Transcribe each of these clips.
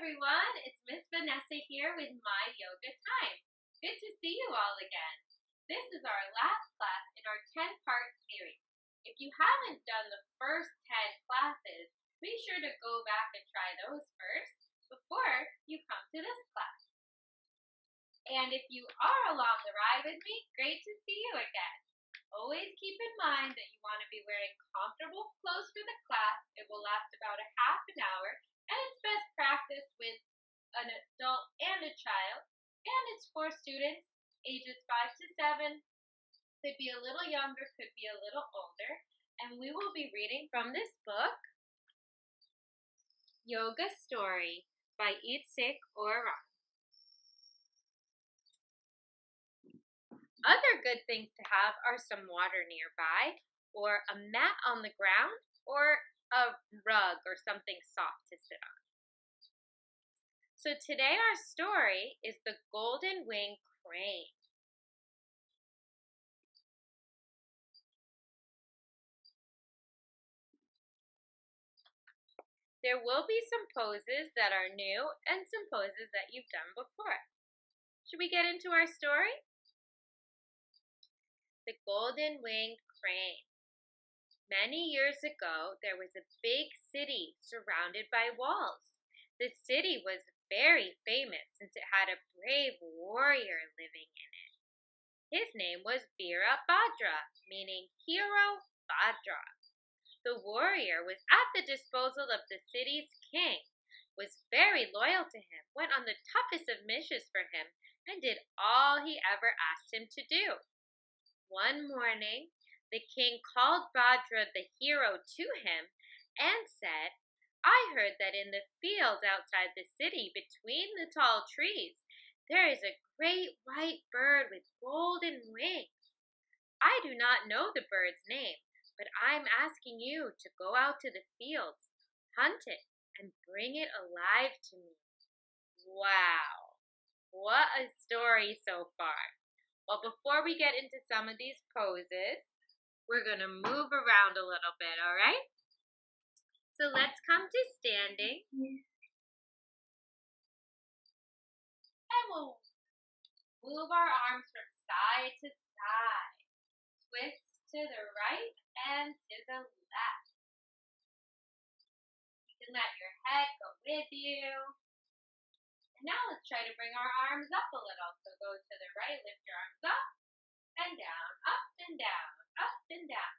everyone, it's Miss Vanessa here with My Yoga Time. Good to see you all again. This is our last class in our 10-part series. If you haven't done the first 10 classes, be sure to go back and try those first before you come to this class. And if you are along the ride with me, great to see you again. Always keep in mind that you want to be wearing comfortable clothes for the class. It will last about a half an hour, and it's best practice with an adult and a child. And it's for students ages 5 to 7. Could be a little younger, could be a little older. And we will be reading from this book, Yoga Story by LHYAC. Other good things to have are some water nearby, or a mat on the ground, or a rug or something soft to sit on. So today our story is the Golden Winged Crane. There will be some poses that are new and some poses that you've done before. Should we get into our story? The Golden Winged Crane. Many years ago, there was a big city surrounded by walls. The city was very famous since it had a brave warrior living in it. His name was Virabhadra, meaning Hero Bhadra. The warrior was at the disposal of the city's king, was very loyal to him, went on the toughest of missions for him, and did all he ever asked him to do. One morning, the king called Bhadra the hero to him and said, "I heard that in the field outside the city between the tall trees, there is a great white bird with golden wings. I do not know the bird's name, but I'm asking you to go out to the fields, hunt it, and bring it alive to me." Wow, what a story so far. Well, before we get into some of these poses, we're going to move around a little bit, all right? So let's come to standing. And we'll move our arms from side to side. Twist to the right and to the left. You can let your head go with you. And now let's try to bring our arms up a little. So go to the right, lift your arms up and down, up and down, up and down.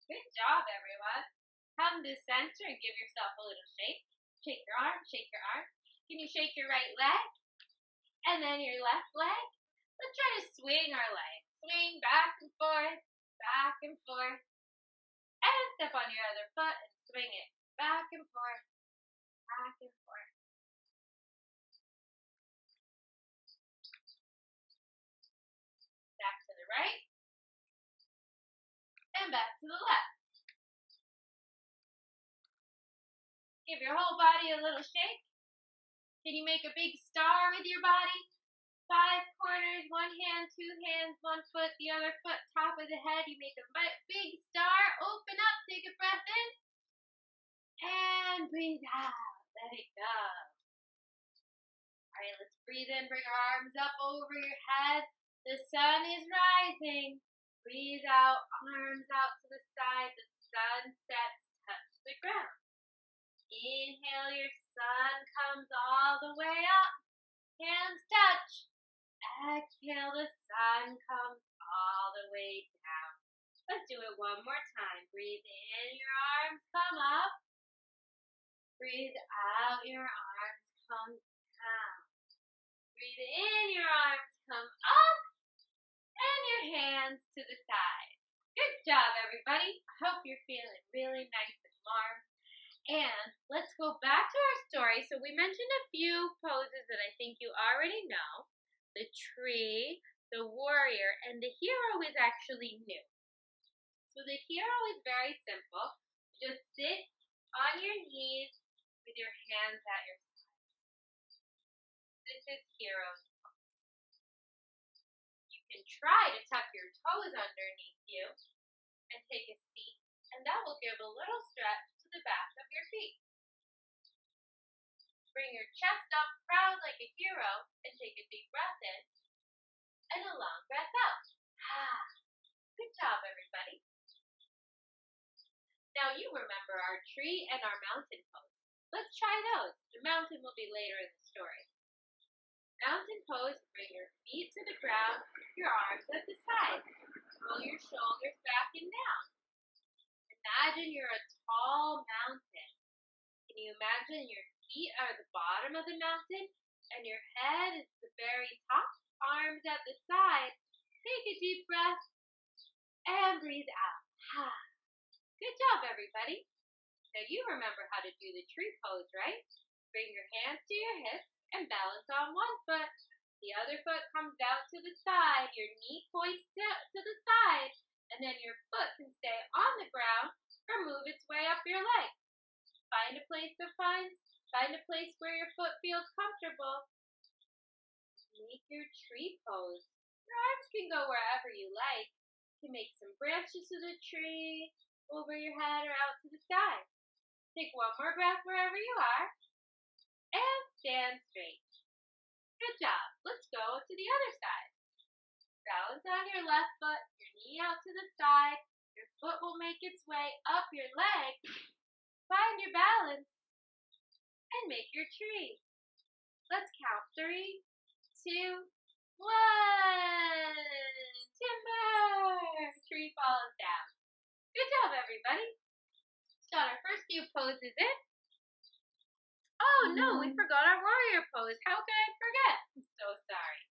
Good job, everyone. Come to center and give yourself a little shake. Shake your arms, shake your arms. Can you shake your right leg? And then your left leg. Let's try to swing our legs. Swing back and forth, back and forth. And step on your other foot and swing it back and forth, back and forth. Back to the right. And back to the left. Give your whole body a little shake. Can you make a big star with your body? 5 corners, 1 hand, 2 hands, 1 foot, the other foot, top of the head. You make a big star. Open up, take a breath in. And breathe out. Let it go. All right, let's breathe in. Bring our arms up over your head. The sun is rising. Breathe out, arms out to the side. The sunsets touch the ground. Inhale, your sun comes all the way up. Hands touch. Exhale, the sun comes all the way down. Let's do it one more time. Breathe in, your arms come up. Breathe out, your arms come down. Breathe in, your arms come up. And your hands to the side. Good job, everybody. I hope you're feeling really nice and warm. And let's go back to our story. So we mentioned a few poses that I think you already know. The tree, the warrior, and the hero is actually new. So the hero is very simple. Just sit on your knees with your hands at your sides. This is hero's pose. You can try to tuck your toes underneath you and take a seat, and that will give a little stretch to the back of your feet. your chest up proud like a hero and take a deep breath in and a long breath out. Good job, everybody. Now you remember our tree and our mountain pose. Let's try those. The mountain will be later in the story. Mountain pose, bring your feet to the ground, your arms at the sides. Roll your shoulders back and down. Imagine you're a tall mountain. Can you imagine your feet are the bottom of the mountain and your head is the very top? Arms at the side. Take a deep breath and breathe out. Good job, everybody. Now you remember how to do the tree pose, right? Bring your hands to your hips and balance on one foot. The other foot comes out to the side. Your knee points to the side, and then your foot can stay on the ground or move its way up your leg. Find a place where your foot feels comfortable. Make your tree pose. Your arms can go wherever you like. You can make some branches to the tree, over your head or out to the side. Take one more breath wherever you are, and stand straight. Good job. Let's go to the other side. Balance on your left foot, your knee out to the side. Your foot will make its way up your leg. Find your balance and make your tree. Let's count 3, 2, 1. Timber! Tree falls down. Good job, everybody. Got our first few poses in. Oh no, we forgot our warrior pose. How could I forget? I'm so sorry.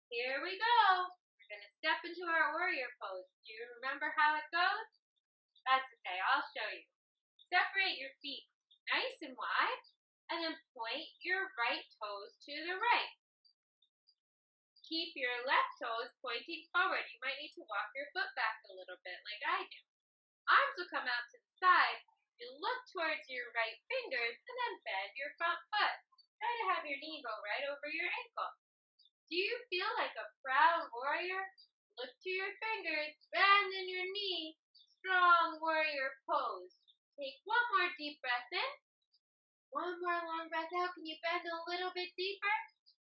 Here we go. We're going to step into our warrior pose. Do you remember how it goes? That's okay, I'll show you. Separate your feet nice and wide, and then point your right toes to the right. Keep your left toes pointing forward. You might need to walk your foot back a little bit like I do. Arms will come out to the side. You look towards your right fingers and then bend your front foot. Try to have your knee go right over your ankle. Do you feel like a proud warrior? Look to your fingers, bend in your knee. Strong warrior pose. Take one more deep breath in. One more long breath out. Can you bend a little bit deeper?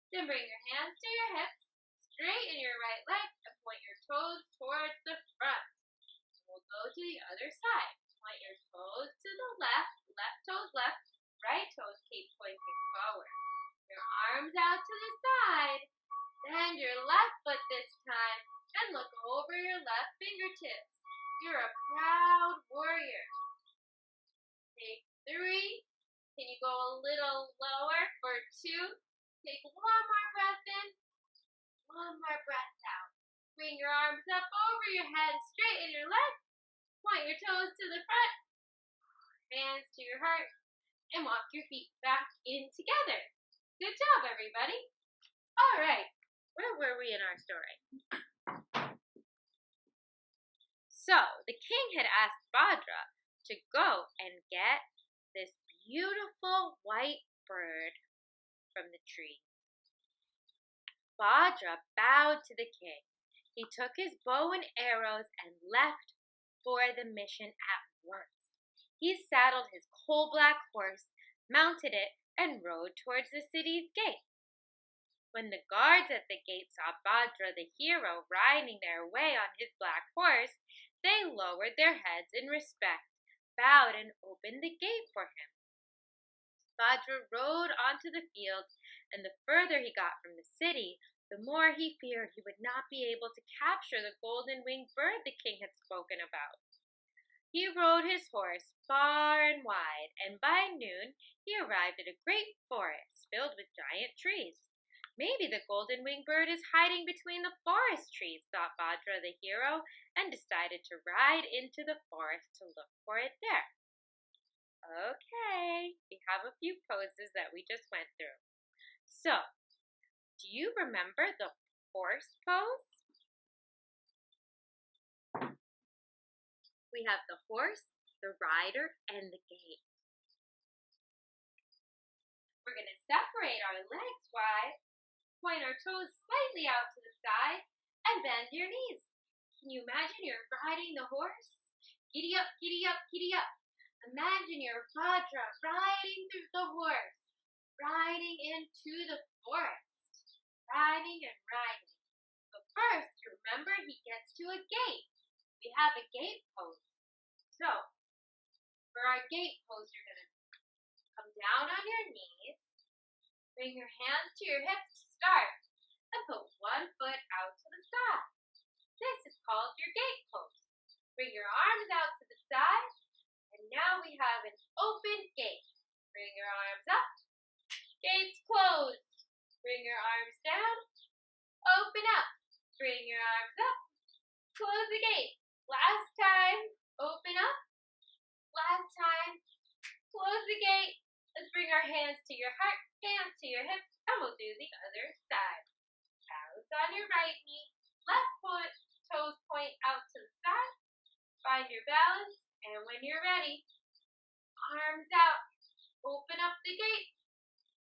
Then bring your hands to your hips. Straighten your right leg and point your toes towards the front. We'll go to the other side. Point your toes to the left, left toes left, right toes keep pointing forward. Your arms out to the side. Bend your left foot this time and look over your left fingertips. You're a proud warrior. Take 3. Can you go a little lower for 2? Take one more breath in, one more breath out. Bring your arms up over your head, straighten your legs. Point your toes to the front, hands to your heart, and walk your feet back in together. Good job, everybody. All right, where were we in our story? So, the king had asked Bhadra to go and get this beautiful white bird from the tree. Bhadra bowed to the king. He took his bow and arrows and left for the mission at once. He saddled his coal-black horse, mounted it, and rode towards the city's gate. When the guards at the gate saw Bhadra the hero riding their way on his black horse, they lowered their heads in respect, bowed, and opened the gate for him. Bhadra rode onto the fields, and the further he got from the city, the more he feared he would not be able to capture the golden-winged bird the king had spoken about. He rode his horse far and wide, and by noon he arrived at a great forest filled with giant trees. Maybe the golden-winged bird is hiding between the forest trees, thought Bhadra the hero, and decided to ride into the forest to look for it there. Okay, we have a few poses that we just went through. So, do you remember the horse pose? We have the horse, the rider, and the gate. We're going to separate our legs wide, point our toes slightly out to the side, and bend your knees. Can you imagine you're riding the horse? Giddy up, giddy up, giddy up. Imagine you're Bhadra riding through the horse. riding into the forest. Riding and riding. But first, remember, he gets to a gate. We have a gate post. So, for our gate post, you're going to come down on your knees, bring your hands to your hips to start, and put one foot out to the side. This is called your gate post. Bring your arms out to the side, and now we have an open gate. Bring your arms up, gates closed. Bring your arms down, open up. Bring your arms up, close the gate. Last time, open up. Last time, close the gate. Let's bring our hands to your heart, hands to your hips, and we'll do the other side. Balance on your right knee, left foot, toes point out to the side. Find your balance, and when you're ready, arms out. Open up the gate.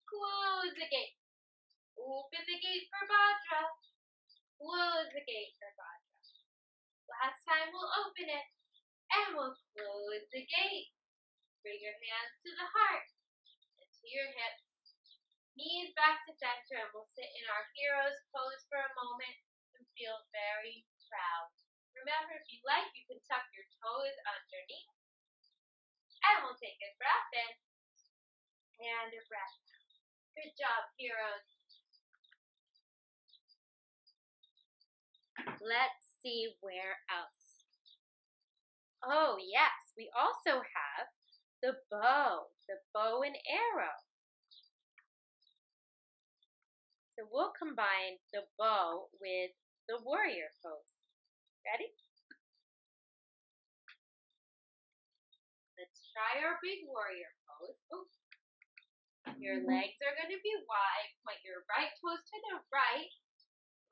Close the gate. Open the gate for Bhadra. Close the gate for Bhadra. Last time we'll open it, and we'll close the gate. Bring your hands to the heart and to your hips. Knees back to center, and we'll sit in our hero's pose for a moment and feel very proud. Remember, if you like, you can tuck your toes underneath. And we'll take a breath in and a breath out. Good job, heroes. Let's see where else. Oh, yes, we also have the bow and arrow. So we'll combine the bow with the warrior pose. Ready? Let's try our big warrior pose. Oops. Your legs are going to be wide. Point your right toes to the right.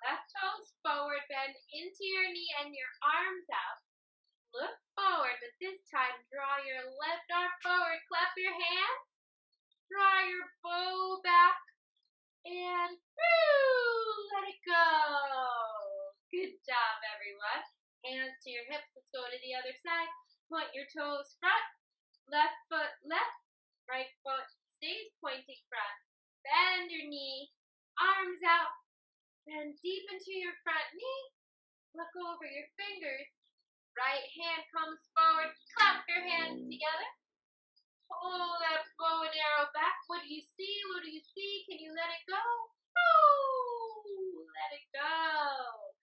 Left toes forward. Bend into your knee and your arms out. Look forward, but this time draw your left arm forward. Clap your hands. Draw your bow back. And let it go. Good job, everyone. Hands to your hips. Let's go to the other side. Point your toes front. Left foot left. Right foot stays pointing front. Bend your knee. Arms out. Bend deep into your front knee. Look over your fingers. Right hand comes forward. Clap your hands together. Pull that bow and arrow back. What do you see? What do you see? Can you let it go? Oh, let it go.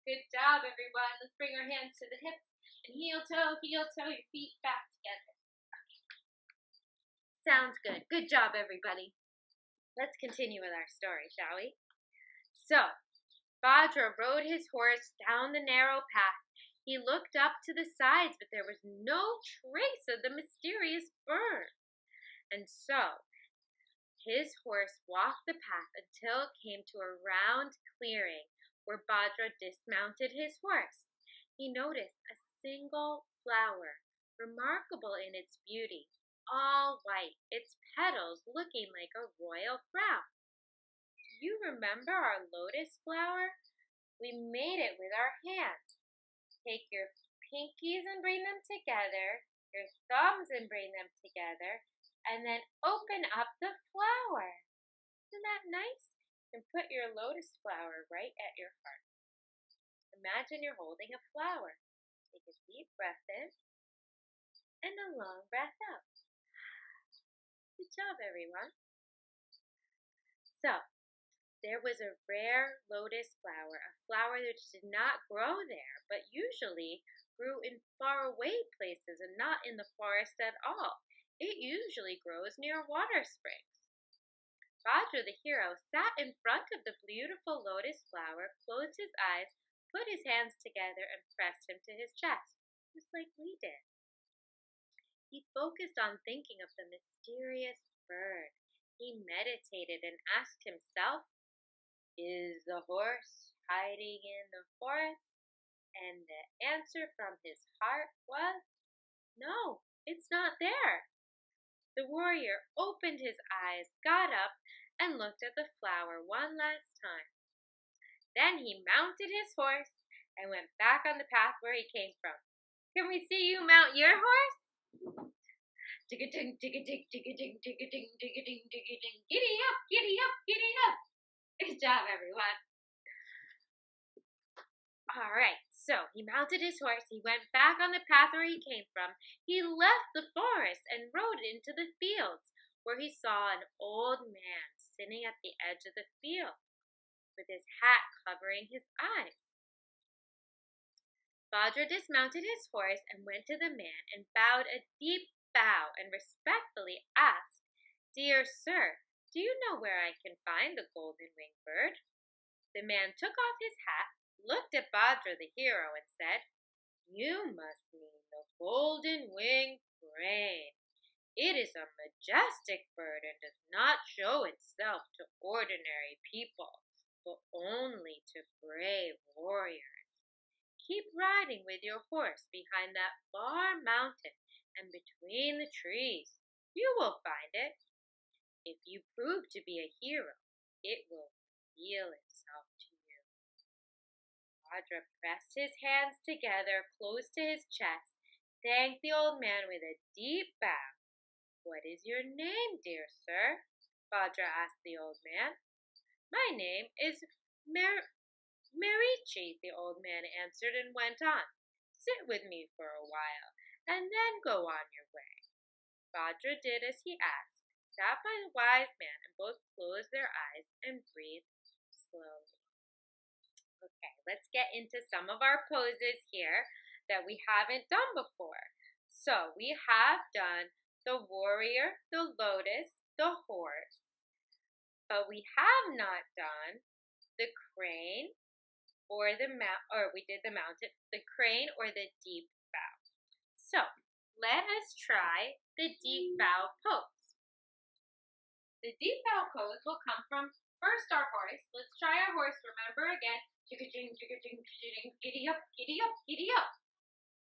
Good job, everyone. Let's bring our hands to the hips and heel toe, your feet back together. Sounds good. Good job, everybody. Let's continue with our story, shall we? So, Bhadra rode his horse down the narrow path. He looked up to the sides, but there was no trace of the mysterious bird. And so, his horse walked the path until it came to a round clearing where Bhadra dismounted his horse. He noticed a single flower, remarkable in its beauty, all white, its petals looking like a royal crown. Do you remember our lotus flower? We made it with our hands. Take your pinkies and bring them together, your thumbs and bring them together, and then open up the flower. Isn't that nice? And put your lotus flower right at your heart. Imagine you're holding a flower. Take a deep breath in and a long breath out. Good job, everyone. So, there was a rare lotus flower, a flower that did not grow there, but usually grew in faraway places and not in the forest at all. It usually grows near water springs. Bhadra the hero sat in front of the beautiful lotus flower, closed his eyes, put his hands together, and pressed him to his chest, just like we did. He focused on thinking of the mysterious bird. He meditated and asked himself, is the horse hiding in the forest? And the answer from his heart was, no, it's not there. The warrior opened his eyes, got up, and looked at the flower one last time. Then he mounted his horse and went back on the path where he came from. Can we see you mount your horse? Dig-a-ding, dig-a-ding, dig-a-ding, dig-a-ding, dig-a-ding, dig-a-ding. Giddy up, giddy up, giddy up. Good job, everyone. All right, so he mounted his horse. He went back on the path where he came from. He left the forest and rode into the fields, where he saw an old man sitting at the edge of the field with his hat covering his eyes. Bhadra dismounted his horse and went to the man and bowed a deep bow and respectfully asked, "Dear sir, do you know where I can find the golden-winged bird?" The man took off his hat, looked at Bhadra the hero, and said, "You must mean the golden-winged crane. It is a majestic bird and does not show itself to ordinary people, but only to brave warriors. Keep riding with your horse behind that far mountain and between the trees. You will find it. If you prove to be a hero, it will reveal itself to you." Bhadra pressed his hands together close to his chest, thanked the old man with a deep bow. "What is your name, dear sir?" Bhadra asked the old man. "My name is Marichi," the old man answered and went on. "Sit with me for a while, and then go on your way." Bhadra did as he asked, sat by the wise man, and both closed their eyes and breathed slowly. Okay, let's get into some of our poses here that we haven't done before. So we have done the warrior, the lotus, the horse, but we have not done the crane, we did the mountain, the crane or the deep bow. So let us try the deep bow pose. The deep bow pose will come from first our horse. Let's try our horse. Remember again, jigga-jing, jigga-jing, jigga-jing, giddy up, giddy up, giddy up.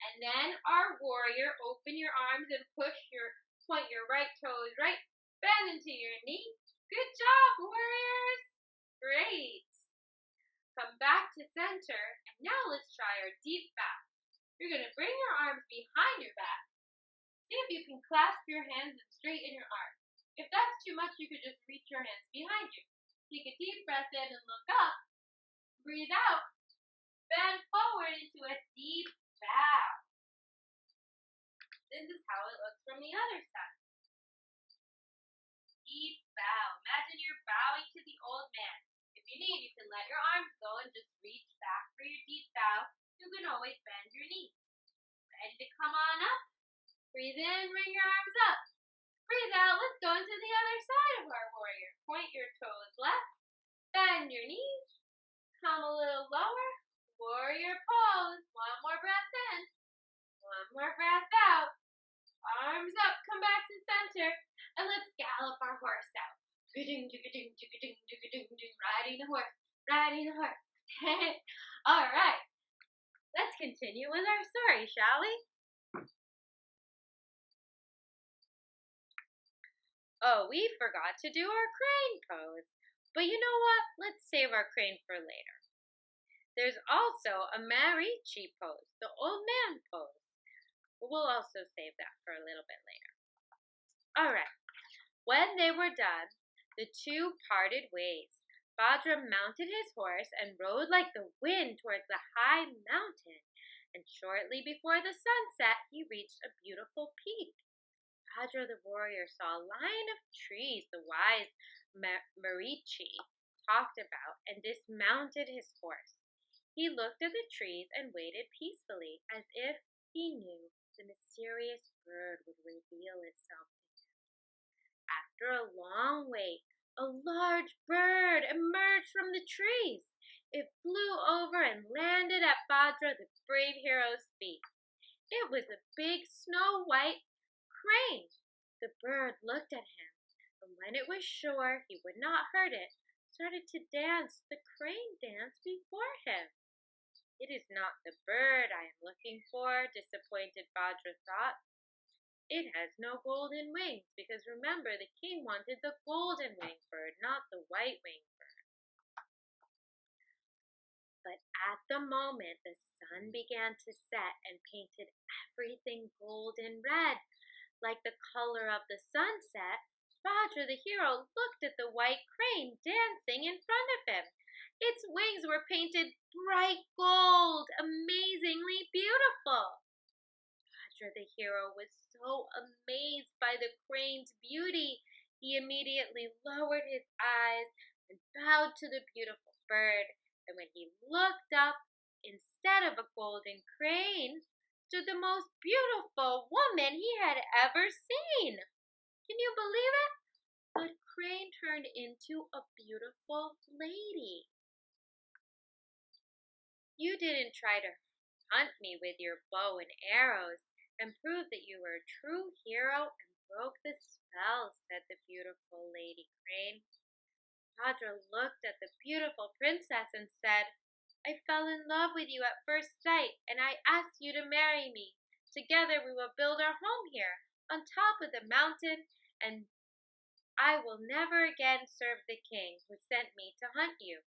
And then our warrior, open your arms and point your right toes right, bend into your knee. Good job, warriors. Great. Come back to center, and now let's try our deep bow. You're going to bring your arms behind your back. See if you can clasp your hands and straighten your arms. If that's too much, you could just reach your hands behind you. Take a deep breath in and look up. Breathe out. Bend forward into a deep bow. This is how it looks from the other side. Deep bow. Imagine you're bowing to the old man. If you need, you can let your arms go and just reach back for your deep bow. You can always bend your knees. Ready to come on up? Breathe in, bring your arms up. Breathe out, let's go into the other side of our warrior. Point your toes left, bend your knees, come a little lower, warrior pose. One more breath in, one more breath out. Arms up, come back to center, and let's gallop our horse out. Riding the horse, riding the horse. All right, let's continue with our story, shall we? Oh, we forgot to do our crane pose. But you know what? Let's save our crane for later. There's also a Marichi pose, the old man pose. But we'll also save that for a little bit later. All right. When they were done, the two parted ways. Bhadra mounted his horse and rode like the wind towards the high mountain. And shortly before the sun set, he reached a beautiful peak. Bhadra the warrior saw a line of trees the wise Marichi talked about and dismounted his horse. He looked at the trees and waited peacefully, as if he knew the mysterious bird would reveal itself to him. After a long wait, a large bird emerged from the trees. It flew over and landed at Bhadra the brave hero's feet. It was a big snow-white crane. The bird looked at him, and when it was sure he would not hurt it, started to dance the crane dance before him. It is not the bird I am looking for, disappointed Bhadra thought. It has no golden wings, because remember, the king wanted the golden winged bird, not the white winged bird. But at the moment the sun began to set and painted everything golden red, like the color of the sunset, Roger the hero looked at the white crane dancing in front of him. Its wings were painted bright gold, amazingly beautiful. Roger the hero was so amazed by the crane's beauty, he immediately lowered his eyes and bowed to the beautiful bird. And when he looked up, instead of a golden crane, stood the most beautiful woman he had ever seen. Can you believe it? The crane turned into a beautiful lady. You didn't try to hunt me with your bow and arrows and prove that you were a true hero and broke the spell, said the beautiful lady crane. Roger looked at the beautiful princess and said, I fell in love with you at first sight, and I asked you to marry me. Together we will build our home here, on top of the mountain, and I will never again serve the king who sent me to hunt you.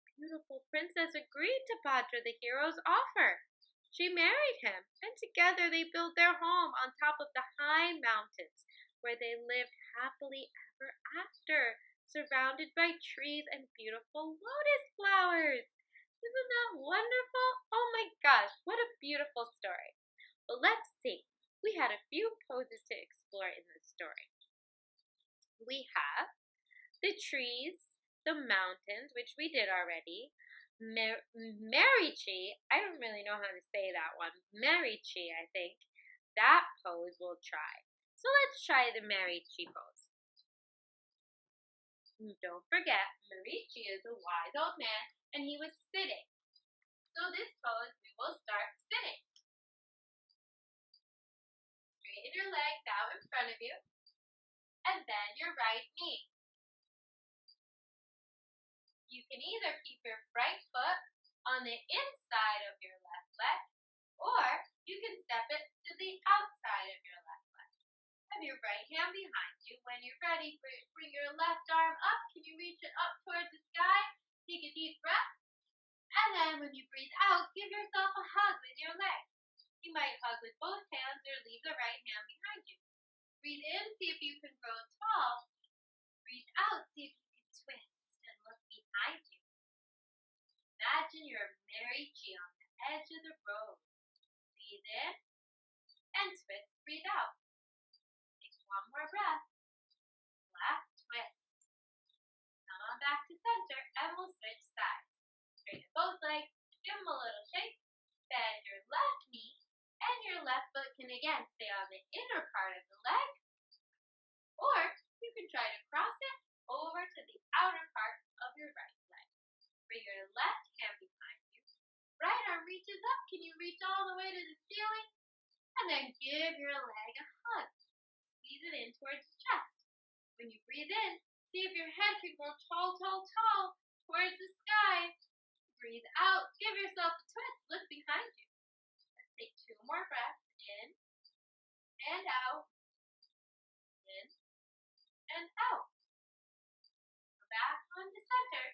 The beautiful princess agreed to Roger the hero's offer. She married him, and together they built their home on top of the high mountains, where they lived happily ever after, surrounded by trees and beautiful lotus flowers. Isn't that wonderful? Oh my gosh, what a beautiful story. Well, let's see. We had a few poses to explore in this story. We have the trees, the mountains, which we did already. Marichi, I don't really know how to say that one. Marichi, I think. That pose we'll try. So let's try the Marichi pose. Don't forget, Marichi is a wise old man, and he was sitting. So this pose, we will start sitting. Straighten your legs out in front of you, and bend your right knee. You can either keep your right foot on the inside of your left leg, or you can step it to the outside of your left leg. Have your right hand behind you. When you're ready, bring your left arm up. Can you reach it up towards the sky? Take a deep breath. And then when you breathe out, give yourself a hug with your leg. You might hug with both hands or leave the right hand behind you. Breathe in, see if you can grow tall. Breathe out, see if you can twist and look behind you. Imagine you're Marichi on the edge of the road. Breathe in and twist, breathe out. Take one more breath. Last twist. Come on back to center and we'll switch sides. Straighten both legs, give them a little shake. Bend your left knee and your left foot can again stay on the inner part of the leg. Or you can try to cross it over to the outer part of your right leg. Bring your left hand behind you. Right arm reaches up. Can you reach all the way to the ceiling? And then give your leg a hug. Squeeze it in towards the chest. When you breathe in, see if your head can grow tall, tall, tall towards the sky. Breathe out. Give yourself a twist. Look behind you. Let's take 2 more breaths. In and out. In and out. Come back on the center.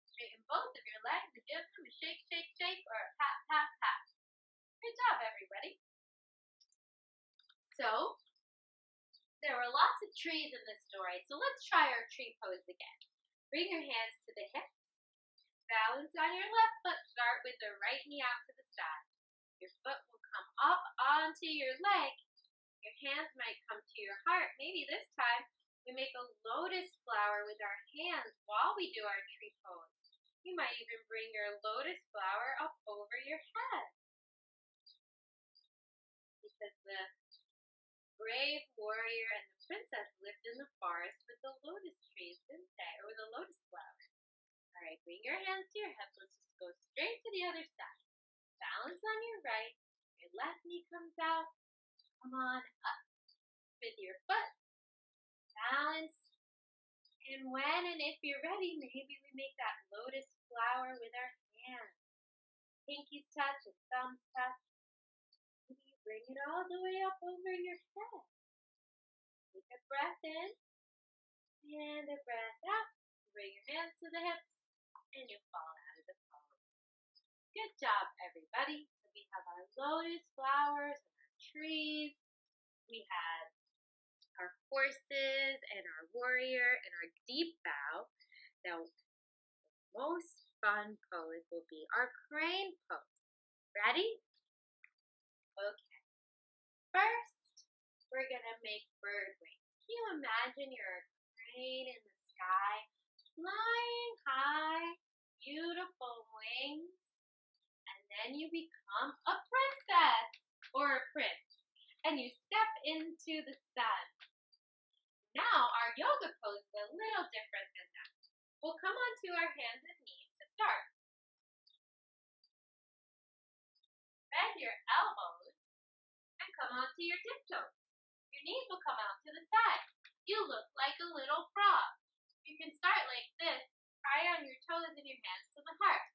Straighten both of your legs and give them a shake, shake, shake, or a pat, pat, pat. Good job, everybody. So, there were lots of trees in this story, so let's try our tree pose again. Bring your hands to the hips. Balance on your left foot. Start with the right knee out to the side. Your foot will come up onto your leg. Your hands might come to your heart. Maybe this time we make a lotus flower with our hands while we do our tree pose. You might even bring your lotus flower up over your head. Because the brave warrior and the princess lived in the forest with the lotus trees, didn't they? Or the lotus flowers. All right, bring your hands to your hips. Let's just go straight to the other side. Balance on your right. Your left knee comes out. Come on up with your foot. Balance. And when and if you're ready, maybe we make that lotus flower with our hands. Pinkies touch and thumbs touch. Maybe you bring it all the way up over your head. Take a breath in and a breath out. Bring your hands to the hips and you fall out of the pose. Good job, everybody. So we have our lotus flowers and our trees. We had our horses and our warrior and our deep bow. Now, the most fun pose will be our crane pose. Ready? Okay. First, we're going to make bird wings. Can you imagine you're a crane in the sky, flying high, beautiful wings, and then you become a princess or a prince, and you step into the sun. Now, our yoga pose is a little different than that. We'll come onto our hands and knees to start. Bend your elbows and come onto your tiptoes. Your knees will come out to the side. You look like a little frog. You can start like this, try on your toes and your hands to the heart.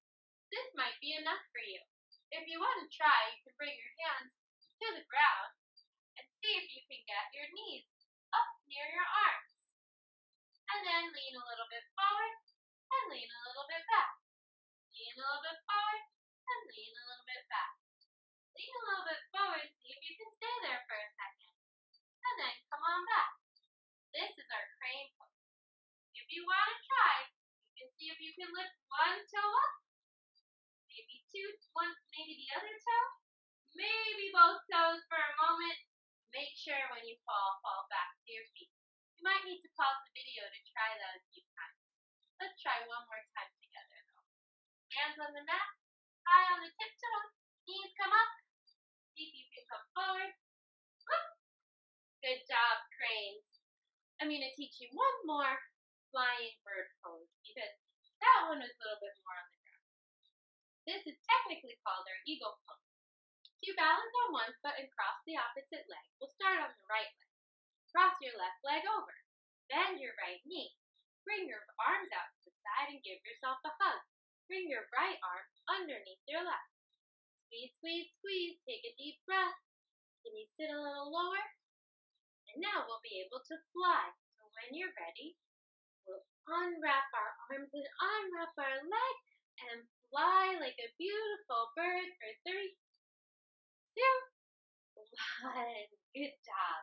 This might be enough for you. If you want to try, you can bring your hands to the ground and see if you can get your knees up near your arms. And then lean a little bit forward and lean a little bit back. Lean a little bit forward and lean a little bit back. Lean a little bit forward, see if you can stay there for a second. And then come on back. This is our crane pose. If you want to try, you can see if you can lift one toe up, maybe maybe the other toe, maybe both toes for a moment. Make sure when you fall back to your feet. You might need to pause the video to try that a few times. Let's try one more time together though. Hands on the mat, high on the tiptoes, knees come up. See if you can come forward. Whoop. Good job, cranes. I'm going to teach you one more flying bird pose because that one was a little bit more on the ground. This is technically called our eagle pose. You balance on one foot and cross the opposite leg. We'll start on the right leg. Cross your left leg over. Bend your right knee. Bring your arms out to the side and give yourself a hug. Bring your right arm underneath your left. Squeeze, squeeze, squeeze. Take a deep breath. Can you sit a little lower? And now we'll be able to fly. So when you're ready, we'll unwrap our arms and unwrap our legs and fly like a beautiful bird for 3, 2, 1. Good job.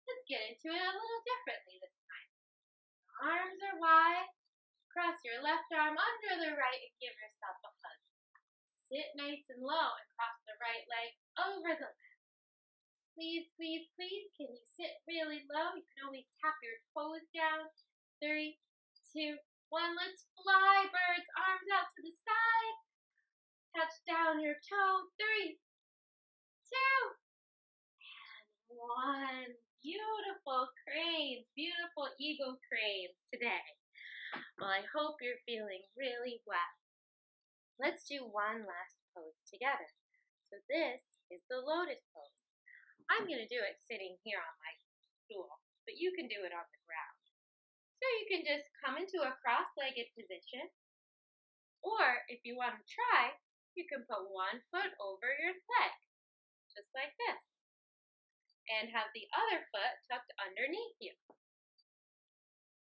Let's get into it a little differently this time. Arms are wide. Cross your left arm under the right and give yourself a hug. Sit nice and low and cross the right leg over the left. Squeeze, squeeze, squeeze. Can you sit really low? You can always tap your toes down. 3, 2, 1. Let's fly, birds. Arms out to the side. Touch down your toe. 3, 2, and 1. Beautiful cranes. Beautiful eagle cranes today. Well, I hope you're feeling really well. Let's do one last pose together. So this is the lotus pose. I'm going to do it sitting here on my stool, but you can do it on the ground. So you can just come into a cross-legged position, or if you want to try, you can put one foot over your leg, just like this, and have the other foot tucked underneath you.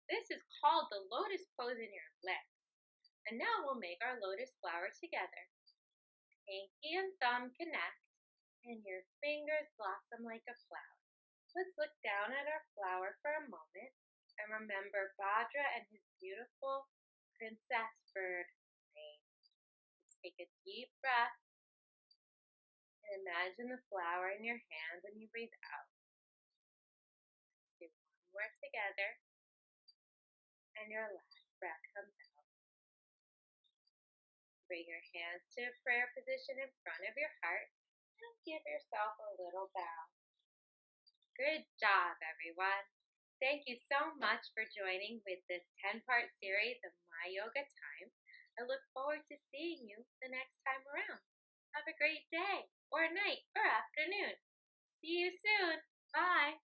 This is called the lotus pose in your legs. And now we'll make our lotus flower together. Pinky and thumb connect, and your fingers blossom like a flower. Let's look down at our flower for a moment and remember Bhadra and his beautiful princess bird crane. Let's take a deep breath and imagine the flower in your hands and you breathe out. Let's do one more together, and your last breath comes out. Bring your hands to a prayer position in front of your heart. Give yourself a little bow. Good job, everyone. Thank you so much for joining with this 10-part series of My Yoga Time. I look forward to seeing you the next time around. Have a great day, or night, or afternoon. See you soon. Bye.